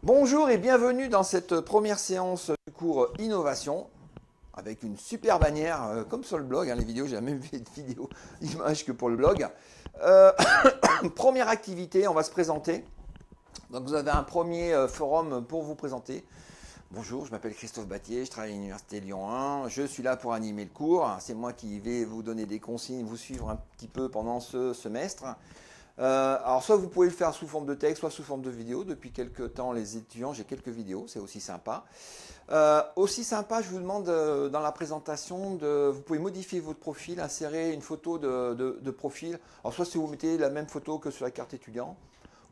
Bonjour et bienvenue dans cette première séance du cours Innovation avec une super bannière comme sur le blog, hein, les vidéos, j'ai la même vidéo image que pour le blog. Première activité, on va se présenter. Donc vous avez un premier forum pour vous présenter. Bonjour, je m'appelle Christophe Battier, je travaille à l'Université Lyon 1, je suis là pour animer le cours. C'est moi qui vais vous donner des consignes, vous suivre un petit peu pendant ce semestre. Alors soit vous pouvez le faire sous forme de texte, soit sous forme de vidéo. Depuis quelques temps, les étudiants, j'ai quelques vidéos, c'est aussi sympa. Je vous demande dans la présentation, vous pouvez modifier votre profil, insérer une photo de profil. Alors soit si vous mettez la même photo que sur la carte étudiant,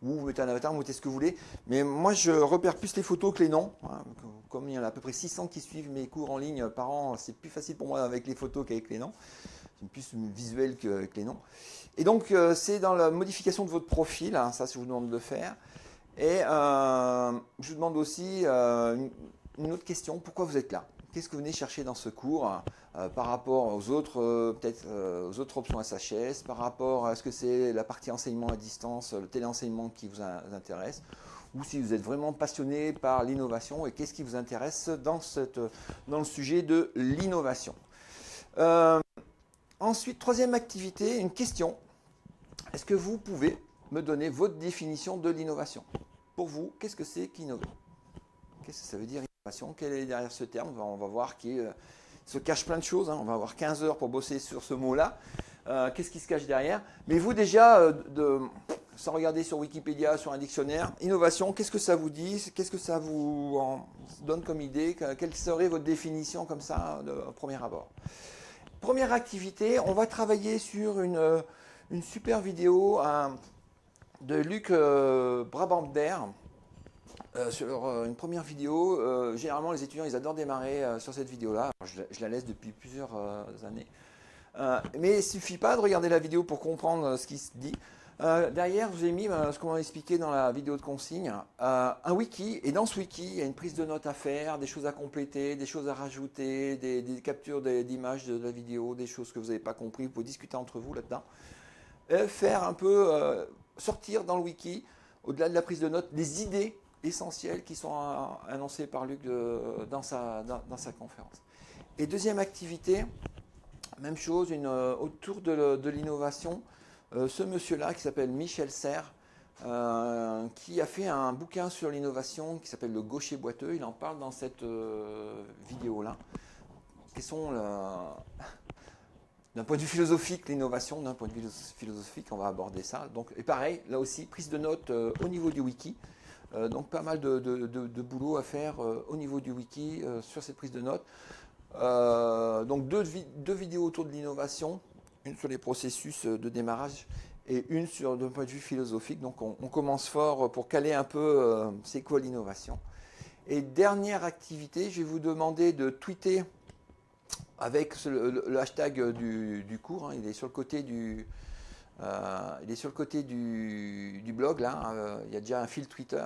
ou vous mettez un avatar, vous mettez ce que vous voulez. Mais moi, je repère plus les photos que les noms. Hein. Comme il y en a à peu près 600 qui suivent mes cours en ligne par an, c'est plus facile pour moi avec les photos qu'avec les noms. C'est plus visuel qu'avec les noms. Et donc, c'est dans la modification de votre profil, hein, ça, je vous demande de le faire. Et je vous demande aussi une autre question. Pourquoi vous êtes là? Qu'est-ce que vous venez chercher dans ce cours par rapport aux autres, peut-être aux autres options SHS, par rapport à ce que c'est la partie enseignement à distance, le téléenseignement qui vous intéresse, ou si vous êtes vraiment passionné par l'innovation et qu'est-ce qui vous intéresse dans le sujet de l'innovation. Ensuite, troisième activité, une question. Est-ce que vous pouvez me donner votre définition de l'innovation? Pour vous, qu'est-ce que c'est qu'innover? Qu'est-ce que ça veut dire innovation? Quel est derrière ce terme? On va voir qu'il se cache plein de choses. Hein. On va avoir 15 heures pour bosser sur ce mot-là. Qu'est-ce qui se cache derrière? Mais vous déjà, sans regarder sur Wikipédia, sur un dictionnaire, innovation, qu'est-ce que ça vous dit? Qu'est-ce que ça vous donne comme idée? Quelle serait votre définition comme ça, de premier abord? Première activité, on va travailler sur une super vidéo de Luc Brabander. Sur une première vidéo, généralement les étudiants ils adorent démarrer sur cette vidéo-là. Je la laisse depuis plusieurs années. Mais il ne suffit pas de regarder la vidéo pour comprendre ce qui se dit. Derrière, je vous ai mis ce qu'on m'a expliqué dans la vidéo de consigne, un wiki. Et dans ce wiki, il y a une prise de notes à faire, des choses à compléter, des choses à rajouter, des captures d'images de la vidéo, des choses que vous n'avez pas compris. Vous pouvez discuter entre vous là-dedans. Faire un peu, sortir dans le wiki, au-delà de la prise de notes, des idées essentielles qui sont annoncées par Luc dans sa conférence. Et deuxième activité, même chose, autour de l'innovation, ce monsieur-là qui s'appelle Michel Serres, qui a fait un bouquin sur l'innovation qui s'appelle Le Gaucher boiteux, il en parle dans cette vidéo-là. D'un point de vue philosophique, l'innovation, d'un point de vue philosophique, on va aborder ça. Donc, et pareil, là aussi, prise de notes au niveau du wiki. Donc pas mal de boulot à faire au niveau du wiki sur cette prise de notes. Donc deux vidéos autour de l'innovation, une sur les processus de démarrage et une d'un point de vue philosophique. Donc on commence fort pour caler un peu c'est quoi l'innovation. Et dernière activité, je vais vous demander de tweeter avec le hashtag du cours. Hein, il est sur le côté du blog, là, il y a déjà un fil Twitter.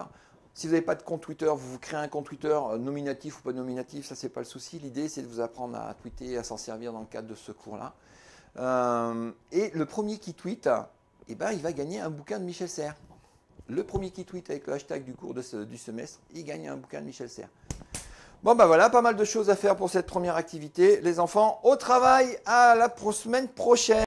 Si vous n'avez pas de compte Twitter, vous créez un compte Twitter nominatif ou pas nominatif, ça c'est pas le souci. L'idée c'est de vous apprendre à tweeter, à s'en servir dans le cadre de ce cours-là. Et le premier qui tweet, il va gagner un bouquin de Michel Serres. Le premier qui tweet avec le hashtag du cours du semestre, il gagne un bouquin de Michel Serres. Bon ben voilà, pas mal de choses à faire pour cette première activité. Les enfants, au travail, à la semaine prochaine.